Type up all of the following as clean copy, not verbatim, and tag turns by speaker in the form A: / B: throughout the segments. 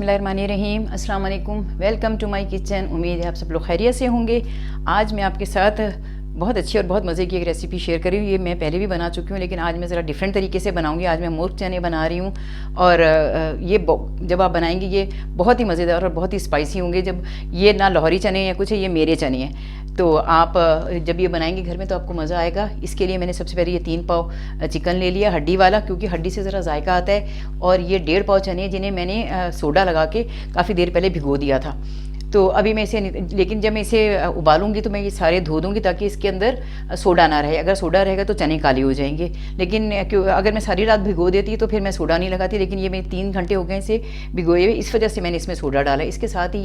A: बिस्मिल्लाहिर्रहमानिर्रहीम, अस्सलाम वालेकुम। Welcome to my kitchen. उम्मीद है आप सब लोग खैरियत से होंगे। आज मैं आपके साथ बहुत अच्छी और बहुत मज़े की एक रेसिपी शेयर कर रही हूँ। ये मैं पहले भी बना चुकी हूँ, लेकिन आज मैं ज़रा डिफरेंट तरीके से बनाऊँगी। आज मैं मूर्ख चने बना रही हूँ और ये जब आप बनाएंगे ये बहुत ही मज़ेदार और बहुत ही स्पाइसी होंगे। जब ये ना लाहौरी चने या कुछ है, ये मेरे चने हैं। तो आप जब ये बनाएंगे घर में तो आपको मज़ा आएगा। इसके लिए मैंने सबसे पहले ये 3 पाव चिकन ले लिया, हड्डी वाला, क्योंकि हड्डी से ज़रा जायका आता है। और ये 1.5 पाव चने जिन्हें मैंने सोडा लगा के काफ़ी देर पहले भिगो दिया था। तो अभी मैं इसे, लेकिन जब मैं इसे उबालूंगी तो मैं ये सारे धो दूंगी ताकि इसके अंदर सोडा ना रहे। अगर सोडा रहेगा तो चने काले हो जाएंगे। लेकिन अगर मैं सारी रात भिगो देती तो फिर मैं सोडा नहीं लगाती। लेकिन ये मैं 3 घंटे हो गए इसे भिगोए हुए, इस वजह से मैंने इसमें सोडा डाला। इसके साथ ही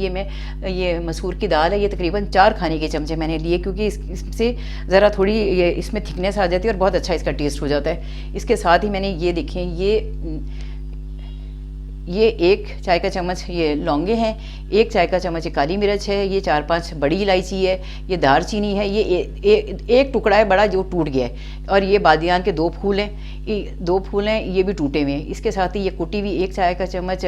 A: ये मसूर की दाल है, ये तकरीबन 4 खाने के चमचे मैंने लिए, क्योंकि इससे ज़रा थोड़ी ये इसमें थिकनेस आ जाती है और बहुत अच्छा इसका टेस्ट हो जाता है। इसके साथ ही मैंने ये देखें, ये 1 चाय का चम्मच ये लौंगे हैं, 1 चाय का चम्मच ये काली मिर्च है, ये 4-5 बड़ी इलायची है, ये दारचीनी है, ये एक टुकड़ा है बड़ा जो टूट गया है, और ये बादियान के 2 फूल हैं, 2 फूल हैं, ये भी टूटे हुए हैं। इसके साथ ही ये कुटी हुई 1 चाय का चम्मच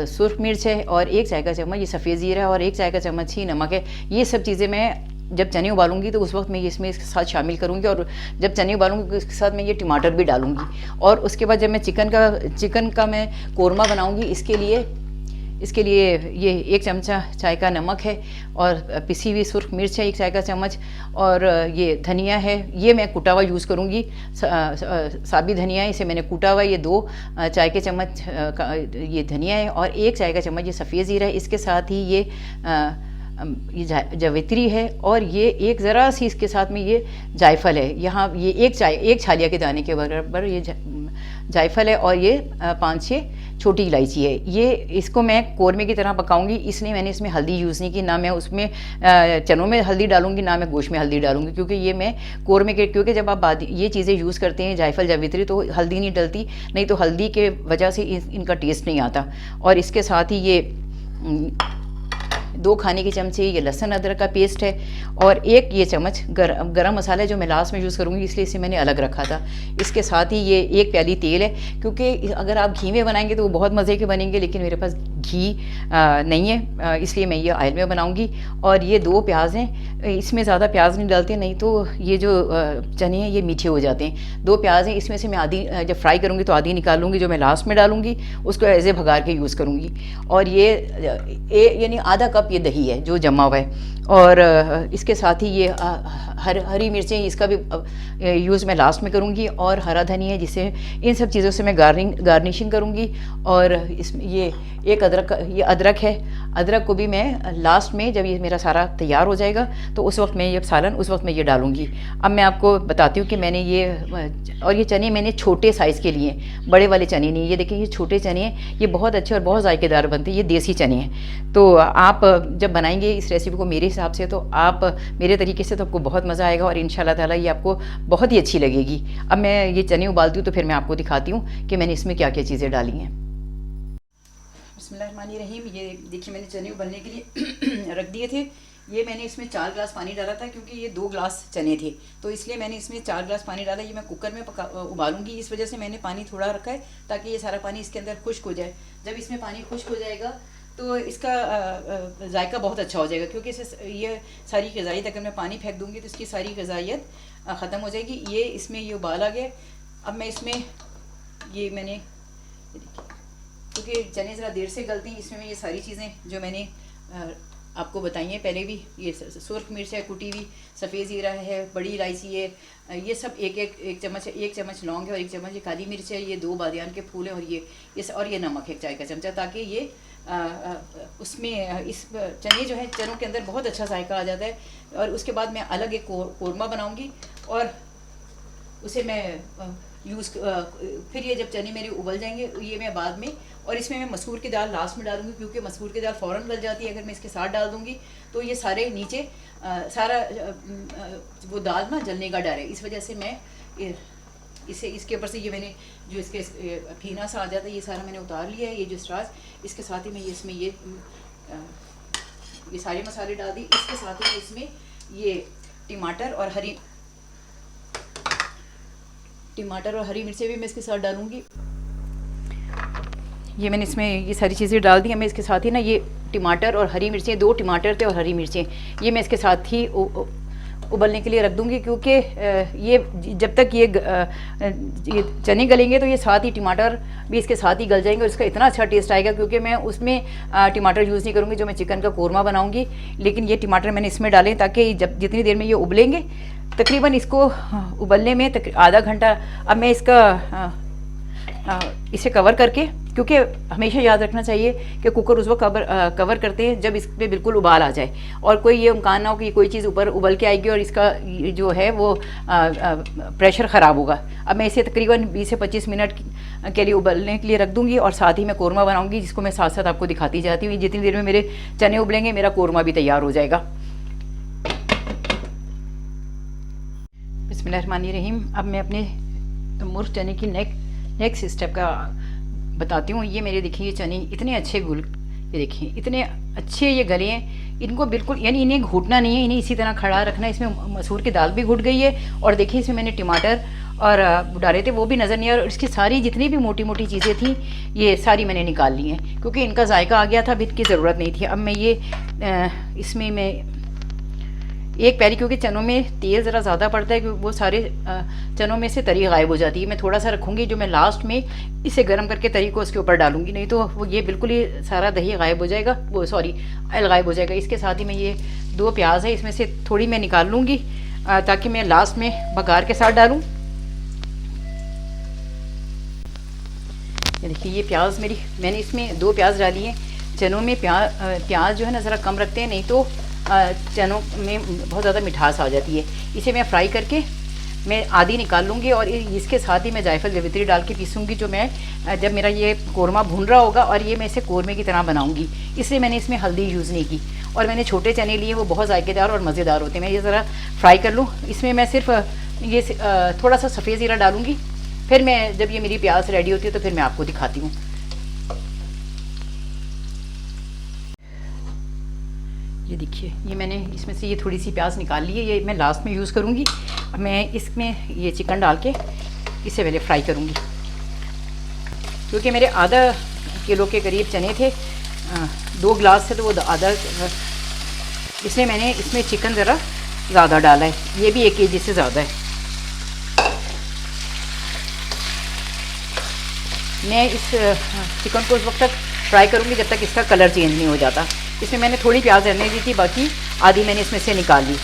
A: सुर्ख मिर्च है, और 1 चाय का चम्मच ये सफ़ेद ज़ीरा है, और 1 चाय का चम्मच ही नमक है। ये सब चीज़ें मैं जब चने उबालूंगी तो उस वक्त मैं इसमें इसके साथ शामिल करूंगी, और जब चने उबालूंगी तो इसके साथ मैं ये टमाटर भी डालूंगी। और उसके बाद जब मैं चिकन का मैं कोरमा बनाऊंगी, इसके लिए ये 1 चमचा चाय का नमक है, और पिसी हुई सुर्ख मिर्च है 1 चाय का चम्मच, और ये धनिया है, ये मैं कुटा हुआ यूज़ करूँगी। साबित धनिया है, इसे मैंने कूटा हुआ। ये 2 चाय के चम्मच ये धनिया है, और 1 चाय का चम्मच ये सफ़ेद ज़ीरा है। इसके साथ ही ये जावित्री है, और ये एक ज़रा सी इसके साथ में ये जायफल है। यहाँ ये 1 छालिया के दाने के बराबर ये जायफल है, और ये 5-6 छोटी इलायची है। ये इसको मैं कोरमे की तरह पकाऊंगी, इसलिए मैंने इसमें हल्दी यूज़ नहीं की। ना मैं उसमें चनों में हल्दी डालूंगी, ना मैं गोश्त में हल्दी डालूंगी, क्योंकि ये मैं कोरमे के, क्योंकि जब आप ये चीज़ें यूज़ करते हैं जायफल जावित्री, तो हल्दी नहीं डलती, नहीं तो हल्दी के वजह से इनका टेस्ट नहीं आता। और इसके साथ ही ये 2 खाने के चमचे ये लहसुन अदरक का पेस्ट है, और 1 ये चम्मच गरम मसाला है जो मैं लास्ट में यूज़ करूँगी, इसलिए इसे मैंने अलग रखा था। इसके साथ ही ये 1 प्याली तेल है, क्योंकि अगर आप घी में बनाएंगे तो वो बहुत मज़े के बनेंगे, लेकिन मेरे पास घी नहीं है, इसलिए मैं ये ऑयल में बनाऊँगी। और ये 2 प्याज हैं, इसमें ज़्यादा प्याज नहीं डालते, नहीं तो ये जो चने हैं ये मीठे हो जाते हैं। 2 प्याज हैं, इसमें से मैं आधी जब फ्राई करूँगी तो आधी निकाल लूँगी, जो मैं लास्ट में डालूँगी उसको एज ए भगार के यूज़ करूँगी। और ये यानी आधा कप ये दही है जो जमा हुआ है, और इसके साथ ही ये हरी मिर्चें, इसका भी यूज़ मैं लास्ट में करूँगी, और हरा धनिया है, जिसे इन सब चीज़ों से मैं गार्निशिंग करूँगी। और इसमें ये एक अदरक है, अदरक को भी मैं लास्ट में, जब ये मेरा सारा तैयार हो जाएगा तो उस वक्त मैं ये सालन उस वक्त मैं ये डालूँगी। अब मैं आपको बताती हूँ कि मैंने और ये चने मैंने छोटे साइज़ के लिए, बड़े वाले चने नहीं। ये देखिए, ये छोटे चने हैं, ये बहुत अच्छे और बहुत जायकेदार बनते हैं, ये देसी चने हैं। तो आप जब बनाएंगे इस रेसिपी को मेरे हिसाब से, तो आप मेरे तरीके से, तो आपको बहुत मज़ा आएगा, और इंशाल्लाह ताला ये आपको बहुत ही अच्छी लगेगी। अब मैं ये चने उबालती हूँ तो फिर मैं आपको दिखाती हूँ कि मैंने इसमें क्या क्या चीज़ें डाली हैं। बिस्मिल्लाहिर्रहमानिर्रहीम। ये देखिए, मैंने चने उबलने के लिए रख दिए थे। ये मैंने इसमें 4 गिलास पानी डाला था, क्योंकि ये 2 गिलास चने थे, तो इसलिए मैंने इसमें 4 गिलास पानी डाला। ये मैं कुकर में उबालूंगी, इस वजह से मैंने पानी थोड़ा रखा है, ताकि ये सारा पानी इसके अंदर खुश्क हो जाए। जब इसमें पानी खुश्क हो जाएगा तो इसका जायका बहुत अच्छा हो जाएगा, क्योंकि इसे ये सारी ग़िज़ाइयत, अगर मैं पानी फेंक दूँगी तो इसकी सारी ग़िज़ाइयत ख़त्म हो जाएगी। ये इसमें ये उबाल आ गया। अब मैं इसमें ये मैंने, क्योंकि चने ज़रा देर से गलते हैं, इसमें मैं ये सारी चीज़ें जो मैंने आपको बताई हैं पहले भी, ये सुर्ख मिर्च है कुटी हुई, सफ़ेद ज़ीरा है, बड़ी इलायची है, ये सब एक चम्मच है, 1 चम्मच लौंग है, और 1 चम्मच ये काली मिर्च है, ये 2 बादियान के फूल हैं, और ये नमक है 1 चाय का चमचा, ताकि ये उसमें इस चने जो है, चनों के अंदर बहुत अच्छा जायका आ जाता है। और उसके बाद मैं अलग एक कोरमा बनाऊँगी, और उसे मैं फिर ये जब चने मेरे उबल जाएंगे, ये मैं बाद में, और इसमें मैं मसूर की दाल लास्ट में डालूंगी, क्योंकि मसूर की दाल फ़ौरन गल जाती है अगर मैं इसके साथ डाल दूंगी, तो ये सारे नीचे सारा वो दाल ना जलने का डर है। इस वजह से मैं इसके ऊपर से ये मैंने जो इसके फीना सा आ जाता है, ये सारा मैंने उतार लिया है, ये जो स्टार्च। इसके साथ ही मैं इसमें ये सारे मसाले डाल दी। इसके साथ ही इसमें ये टमाटर और हरी मिर्चें भी मैं इसके साथ डालूंगी। ये मैंने इसमें ये सारी चीज़ें डाल दी। मैं इसके साथ ही ना ये टमाटर और हरी मिर्चें, 2 टमाटर थे और हरी मिर्चें, ये मैं इसके साथ ही उबलने के लिए रख दूँगी, क्योंकि ये जब तक ये चने गलेंगे तो ये साथ ही टमाटर भी इसके साथ ही गल जाएंगे और इसका इतना अच्छा टेस्ट आएगा, क्योंकि मैं उसमें टमाटर यूज़ नहीं करूँगी जो मैं चिकन का कोरमा बनाऊँगी, लेकिन ये टमाटर मैंने इसमें डाले ताकि जब जितनी देर में ये उबलेंगे, तकरीबन इसको उबलने में आधा घंटा। अब मैं इसे कवर करके, क्योंकि हमेशा याद रखना चाहिए कि कुकर उस वक्त कवर करते हैं जब इस पर बिल्कुल उबाल आ जाए, और कोई ये इम्कान ना हो कि कोई चीज़ ऊपर उबल के आएगी और इसका जो है वो प्रेशर ख़राब होगा। अब मैं इसे तकरीबन 20 से 25 मिनट के लिए उबलने के लिए रख दूँगी और साथ ही मैं कोरमा बनाऊँगी, जिसको मैं साथ साथ आपको दिखाती जाती हूँ। जितनी देर में मेरे चने उबलेंगे मेरा कोरमा भी तैयार हो जाएगा। बिस्मिल्लाहिर्रहमानिर्रहीम। अब मैं अपने मुर्ग चने की नेक्स्ट स्टेप का बताती हूँ। ये मेरे देखिए, ये चने इतने अच्छे ये देखिए इतने अच्छे ये गले हैं, इनको बिल्कुल यानी इन्हें घुटना नहीं है, इन्हें इसी तरह खड़ा रखना है। इसमें मसूर की दाल भी घुट गई है, और देखिए इसमें मैंने टमाटर और डाले थे वो भी नज़र नहीं आ रहे, और इसकी सारी जितनी भी मोटी मोटी चीज़ें थी ये सारी मैंने निकाल ली हैं, क्योंकि इनका जायका आ गया था, अब इनकी ज़रूरत नहीं थी। अब मैं ये इसमें मैं एक पैरी, क्योंकि चनों में तेल ज़रा ज़्यादा पड़ता है, क्योंकि वो सारे चनों में से तरी गायब हो जाती है। मैं थोड़ा सा रखूँगी जो मैं लास्ट में इसे गर्म करके तरी को उसके ऊपर डालूंगी, नहीं तो वो ये बिल्कुल ही सारा दही गायब हो जाएगा, वो सॉरी ऑयल गायब हो जाएगा। इसके साथ ही मैं ये 2 प्याज है, इसमें से थोड़ी मैं निकाल लूँगी ताकि मैं लास्ट में बघार के साथ डालूँ। ये देखिए ये प्याज मेरी, मैंने इसमें 2 प्याज डाली हैं। चनों में प्याज जो है ना ज़रा कम रखते हैं, नहीं तो चनों में बहुत ज़्यादा मिठास आ जाती है। इसे मैं फ्राई करके मैं आधी निकाल लूँगी, और इसके साथ ही मैं जायफल जवित्री डाल के पीसूँगी, जो मैं जब मेरा ये कोरमा भून रहा होगा, और ये मैं इसे कोरमे की तरह बनाऊँगी, इसलिए मैंने इसमें हल्दी यूज़ नहीं की। और मैंने छोटे चने लिए, वो बहुत जायकेदार और मज़ेदार होते हैं। मैं ये ज़रा फ्राई कर लूँ, इसमें मैं सिर्फ ये थोड़ा सा सफ़ेद ज़ीरा डालूँगी, फिर मैं जब ये मेरी प्याज रेडी होती है तो फिर मैं आपको दिखाती हूँ। ये देखिए, ये मैंने इसमें से ये थोड़ी सी प्याज निकाल ली है, ये मैं लास्ट में यूज़ करूँगी। अब मैं इसमें ये चिकन डाल के इसे पहले फ्राई करूँगी, क्योंकि मेरे आधा किलो के करीब चने थे, 2 गिलास थे, तो वो आधा, इसलिए मैंने इसमें चिकन ज़रा ज़्यादा डाला है, ये भी 1 kg से ज़्यादा है। मैं इस चिकन को उस वक्त तक फ्राई करूँगी जब तक इसका कलर चेंज नहीं हो जाता। इसमें मैंने थोड़ी प्याज रहने दी थी, बाकी आधी मैंने इसमें से निकाल ली।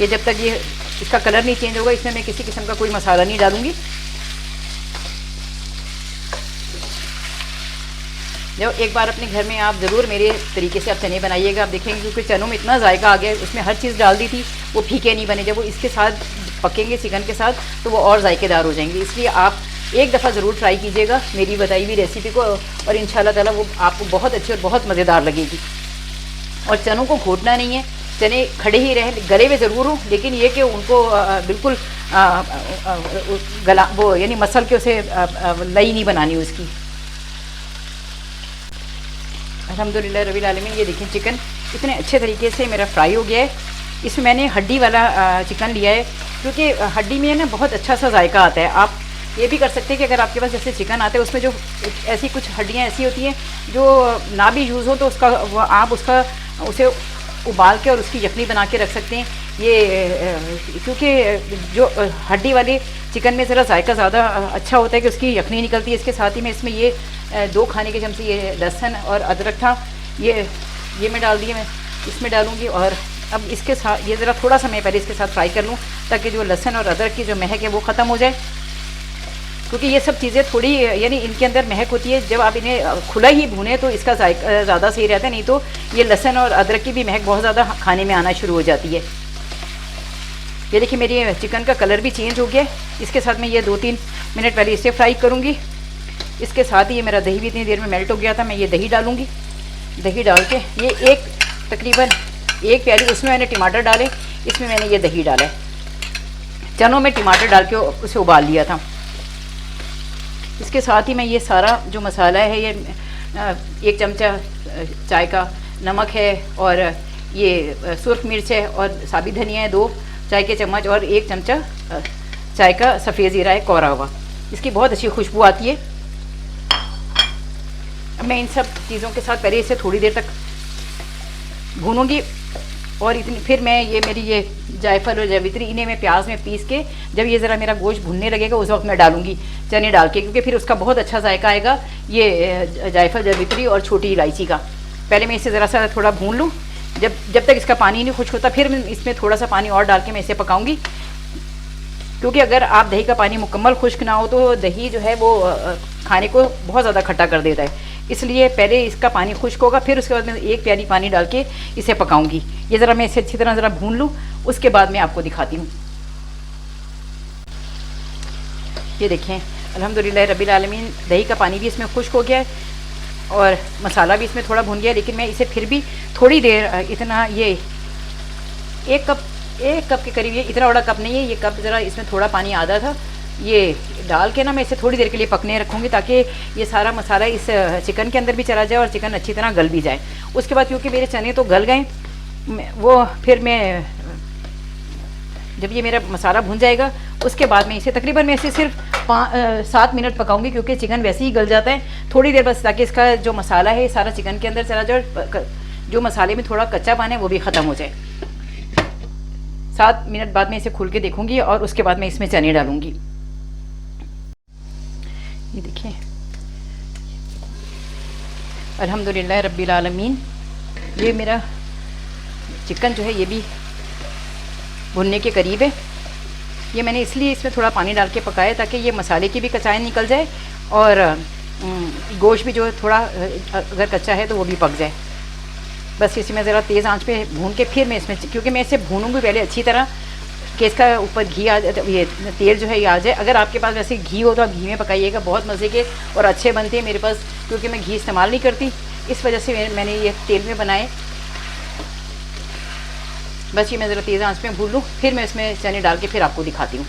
A: ये जब तक ये इसका कलर नहीं चेंज होगा, इसमें मैं किसी किस्म का कोई मसाला नहीं डालूंगी। जब एक बार अपने घर में आप ज़रूर मेरे तरीके से आप चने बनाइएगा, आप देखेंगे, क्योंकि चनों में इतना जायका आ गया, उसमें हर चीज़ डाल दी थी, वो फीके नहीं बने। जब वो इसके साथ पकेंगे चिकन के साथ तो वो और जायकेदार हो जाएंगे। इसलिए आप एक दफ़ा ज़रूर ट्राई कीजिएगा मेरी बताई हुई रेसिपी को, और इंशाल्लाह ताला वो आपको बहुत अच्छी और बहुत मज़ेदार लगेगी। और चनों को घोटना नहीं है, चने खड़े ही रहें, गले में ज़रूर हों, लेकिन ये कि उनको बिल्कुल गला वो यानी मसल के उसे लई नहीं बनानी उसकी। अल्हम्दुलिल्लाह रब्बिल आलमीन। ये देखिए चिकन इतने अच्छे तरीके से मेरा फ्राई हो गया है। इसमें मैंने हड्डी वाला चिकन लिया है, क्योंकि हड्डी में ना बहुत अच्छा सा जायका आता है। आप ये भी कर सकते हैं कि अगर आपके पास जैसे चिकन आता है उसमें जो ऐसी कुछ हड्डियाँ ऐसी होती हैं जो ना भी यूज़ हो, तो आप उसे उबाल के और उसकी यखनी बना के रख सकते हैं। ये क्योंकि जो हड्डी वाले चिकन में ज़रा जायका ज़्यादा अच्छा होता है कि उसकी यखनी निकलती है। इसके साथ ही मैं इसमें ये 2 खाने के चमचे ये लहसुन और अदरक था, ये मैं डाल दिए, मैं इसमें डालूँगी। और अब इसके साथ ये ज़रा थोड़ा सा मैं पहले इसके साथ फ्राई कर लूँ, ताकि जो लहसुन और अदरक की जो महक है वो ख़त्म हो जाए, क्योंकि ये सब चीज़ें थोड़ी यानी इनके अंदर महक होती है। जब आप इन्हें खुला ही भूनें तो इसका जायका ज़्यादा सही रहता है, नहीं तो ये लहसुन और अदरक की भी महक बहुत ज़्यादा खाने में आना शुरू हो जाती है। ये देखिए मेरी चिकन का कलर भी चेंज हो गया है। इसके साथ मैं ये 2-3 मिनट पहले इसे फ्राई करूँगी। इसके साथ ही ये मेरा दही भी इतनी देर में मेल्ट हो गया था। मैं ये दही डालूँगी, दही डाल के ये तकरीबन 1 प्याली, उसमें मैंने टमाटर डाले, इसमें मैंने ये दही डाला है। चनों में टमाटर डाल के उसे उबाल लिया था। इसके साथ ही मैं ये सारा जो मसाला है, ये 1 चमचा चाय का नमक है, और ये सुर्ख मिर्च है, और साबित धनिया है 2 चाय के चम्मच, और 1 चमचा चाय का सफ़ेद ज़ीरा है कोरा हुआ। इसकी बहुत अच्छी खुशबू आती है। मैं इन सब चीज़ों के साथ पहले इसे थोड़ी देर तक भूनूंगी और इतनी फिर मैं ये मेरी ये जायफल और जावित्री इन्हें मैं प्याज में पीस के जब ये ज़रा मेरा गोश्त भुनने लगेगा उस वक्त मैं डालूंगी चने डाल के, क्योंकि फिर उसका बहुत अच्छा जायका आएगा ये जायफल जावित्री और छोटी इलायची का। पहले मैं इसे ज़रा सा थोड़ा भून लूँ, जब तक इसका पानी नहीं खुश्क होता फिर मैं इसमें थोड़ा सा पानी और डाल के मैं इसे पकाऊंगी, क्योंकि अगर आप दही का पानी मुकम्मल खुश्क ना हो तो दही जो है वो खाने को बहुत ज़्यादा खट्टा कर देता है। इसलिए पहले इसका पानी खुश्क होगा, फिर उसके बाद मैं एक प्याली पानी डाल के इसे पकाऊंगी। ये ज़रा मैं इसे अच्छी तरह ज़रा भून लूँ, उसके बाद मैं आपको दिखाती हूँ। ये देखें अल्हम्दुलिल्लाह रब्बिल आलमीन, दही का पानी भी इसमें खुश्क हो गया है और मसाला भी इसमें थोड़ा भून गया, लेकिन मैं इसे फिर भी थोड़ी देर इतना ये एक कप के करीब, ये इतना बड़ा कप नहीं है, ये कप ज़रा इसमें थोड़ा पानी आधा था, ये डाल के ना मैं इसे थोड़ी देर के लिए पकने रखूँगी ताकि ये सारा मसाला इस चिकन के अंदर भी चला जाए और चिकन अच्छी तरह गल भी जाए। उसके बाद क्योंकि मेरे चने तो गल गए, वो फिर मैं जब ये मेरा मसाला भुन जाएगा उसके बाद मैं इसे तकरीबन मैं इसे सिर्फ 7 मिनट पकाऊंगी, क्योंकि चिकन वैसे ही गल जाता है थोड़ी देर बस, ताकि इसका जो मसाला है सारा चिकन के अंदर चला जाए, जो मसाले में थोड़ा कच्चा पान है वो भी ख़त्म हो जाए। 7 मिनट बाद मैं इसे खोल के देखूंगी और उसके बाद मैं इसमें चने डालूंगी। ये देखिए अल्हम्दुलिल्लाह रब्बिल आलमीन, ये मेरा चिकन जो है ये भी भुनने के करीब है। ये मैंने इसलिए इसमें थोड़ा पानी डाल के पकाया ताकि ये मसाले की भी कचाई निकल जाए और गोश्त भी जो है थोड़ा अगर कच्चा है तो वो भी पक जाए। बस इसे मैं ज़रा तेज़ आंच पे भून के फिर मैं इसमें, क्योंकि मैं इसे भूनूंगी पहले अच्छी तरह कि इसका ऊपर घी आ जाए, ये तेल जो है ये आ जाए। अगर आपके पास वैसे घी हो तो आप घी में पकाइएगा, बहुत मज़े के और अच्छे बनते हैं। मेरे पास क्योंकि मैं घी इस्तेमाल नहीं करती, इस वजह से मैंने ये तेल में बनाए। बस ये मैं ज़रा तेज़ आंच में भून लूँ, फिर मैं इसमें चने डाल के फिर आपको दिखाती हूँ।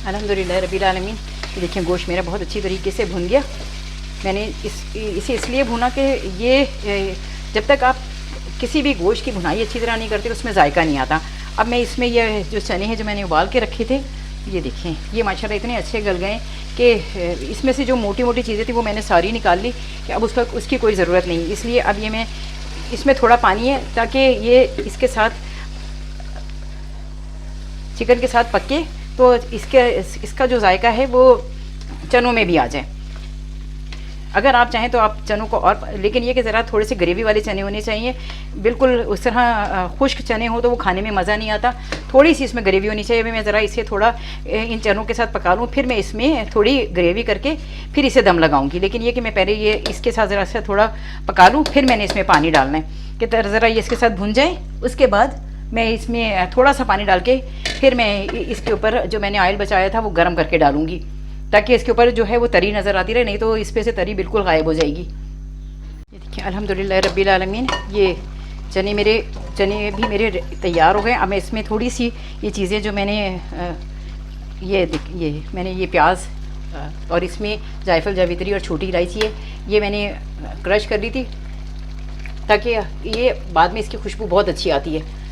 A: अल्हम्दुलिल्लाह रब्बिल आलमीन, ये देखिए गोश्त मेरा बहुत अच्छी तरीके से भुन गया। मैंने इसे इसलिए भुना कि ये जब तक आप किसी भी गोश्त की भुनाई अच्छी तरह नहीं करते उसमें जायका नहीं आता। अब मैं इसमें ये जो चने हैं जो मैंने उबाल के रखे थे, ये देखें ये माशाल्लाह इतने अच्छे गल गए कि इसमें से जो मोटी मोटी चीज़ें थी वो मैंने सारी निकाल ली कि अब उसकी कोई ज़रूरत नहीं। इसलिए अब ये मैं इसमें थोड़ा पानी है ताकि ये इसके साथ चिकन के साथ पके तो इसका जो जायका है वो चनों में भी आ जाए। अगर आप चाहें तो आप चनों को और, लेकिन ये कि ज़रा थोड़े से ग्रेवी वाले चने होने चाहिए, बिल्कुल उस तरह खुश्क चने हो तो वो खाने में मज़ा नहीं आता। थोड़ी सी इसमें ग्रेवी होनी चाहिए। मैं ज़रा इसे थोड़ा इन चनों के साथ पका लूँ, फिर मैं इसमें थोड़ी ग्रेवी करके फिर इसे दम लगाऊंगी। लेकिन ये कि मैं पहले ये इसके साथ ज़रा सा थोड़ा पका लूँ, फिर मैंने इसमें पानी डालना है कि ज़रा ये इसके साथ भुन जाए। उसके बाद मैं इसमें थोड़ा सा पानी डाल के फिर मैं इसके ऊपर जो मैंने ऑयल बचाया था वो गर्म करके डालूँगी, ताकि इसके ऊपर जो है वो तरी नज़र आती रहे, नहीं तो इस पे से तरी बिल्कुल गायब हो जाएगी। ये देखिए अल्हम्दुलिल्लाह रब्बिल आलमीन, ये चने भी मेरे तैयार हो गए। अब मैं इसमें थोड़ी सी ये चीज़ें जो मैंने मैंने ये प्याज और इसमें जायफल जावित्री और छोटी इलायची है ये मैंने क्रश कर ली थी ताकि ये बाद में इसकी खुशबू बहुत अच्छी आती है।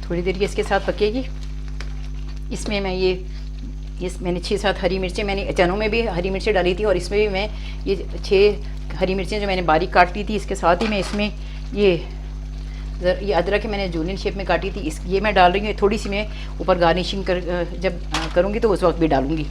A: थोड़ी देर ये इसके साथ पकेगी। इसमें मैं मैंने 6-7 हरी मिर्चें, मैंने चनों में भी हरी मिर्चें डाली थी और इसमें भी मैं ये 6 हरी मिर्चें जो मैंने बारीक काट ली थी, इसके साथ ही मैं इसमें ये अदरक मैंने जूलियन शेप में काटी थी, ये मैं डाल रही हूँ। थोड़ी सी मैं ऊपर गार्निशिंग जब करूँगी तो उस वक्त भी डालूँगी।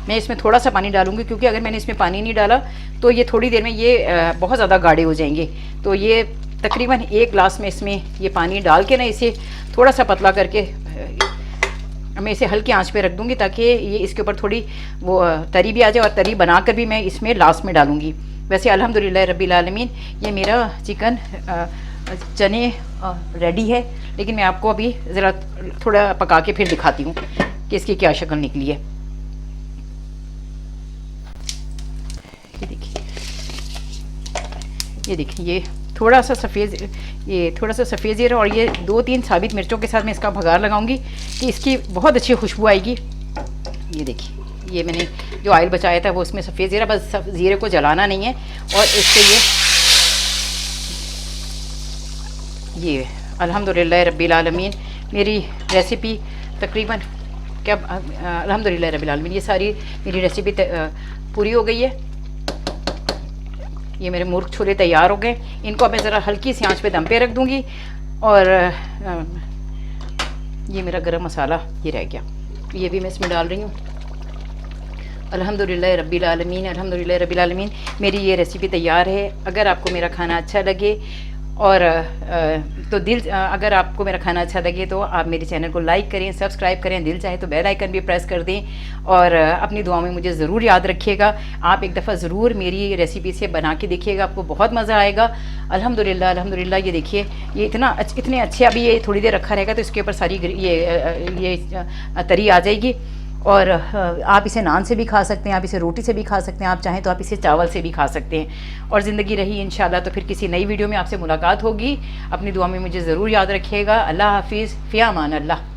A: मैं इसमें थोड़ा सा पानी डालूंगी क्योंकि अगर मैंने इसमें पानी नहीं डाला तो ये थोड़ी देर में ये बहुत ज़्यादा गाढ़े हो जाएंगे। तो ये तकरीबन 1 गिलास में इसमें ये पानी डाल के ना इसे थोड़ा सा पतला करके मैं इसे हल्की आंच पे रख दूंगी ताकि ये इसके ऊपर थोड़ी वो तरी भी आ जाए, और तरी बनाकर भी मैं इसमें लास्ट में डालूंगी। वैसे अल्हम्दुलिल्लाह रब्बिल आलमीन ये मेरा चिकन चने रेडी है, लेकिन मैं आपको अभी ज़रा थोड़ा पका के फिर दिखाती हूँ कि इसकी क्या शक्ल निकली है। ये देखिए ये थोड़ा सा सफ़ेद ज़ीरा और ये 2-3 साबित मिर्चों के साथ मैं इसका भगार लगाऊंगी कि इसकी बहुत अच्छी खुशबू आएगी। ये देखिए ये मैंने जो ऑयल बचाया था वो उसमें सफ़ेद ज़ीरा, बस ज़ीरे को जलाना नहीं है। और इससे ये अल्हम्दुलिल्लाह रब्बिल आलमीन मेरी रेसिपी तकरीबन क्या अल्हम्दुलिल्लाह रब्बिल आलमीन ये सारी मेरी रेसिपी पूरी हो गई है। ये मेरे मुर्ग छोले तैयार हो गए। इनको अब मैं ज़रा हल्की सी आंच पे दम पे रख दूँगी। और ये मेरा गरम मसाला ये रह गया, ये भी मैं इसमें डाल रही हूँ। अल्हम्दुलिल्लाह रब्बिल आलमीन, अल्हम्दुलिल्लाह रब्बिल आलमीन मेरी ये रेसिपी तैयार है। अगर आपको मेरा खाना अच्छा लगे और तो अगर आपको मेरा खाना अच्छा लगे तो आप मेरे चैनल को लाइक करें, सब्सक्राइब करें, दिल चाहे तो बेल आइकन भी प्रेस कर दें। और अपनी दुआओं में मुझे ज़रूर याद रखिएगा। आप एक दफ़ा ज़रूर मेरी रेसिपी से बना के देखिएगा, आपको बहुत मज़ा आएगा। अल्हम्दुलिल्लाह अल्हम्दुलिल्लाह। ये देखिए ये इतने अच्छे, अभी ये थोड़ी देर रखा रहेगा तो इसके ऊपर सारी ये तरी आ जाएगी। और आप इसे नान से भी खा सकते हैं, आप इसे रोटी से भी खा सकते हैं, आप चाहें तो आप इसे चावल से भी खा सकते हैं। और ज़िंदगी रही इंशाल्लाह तो फिर किसी नई वीडियो में आपसे मुलाकात होगी। अपनी दुआ में मुझे ज़रूर याद रखिएगा। अल्लाह हाफिज़, फ़ी अमान अल्लाह।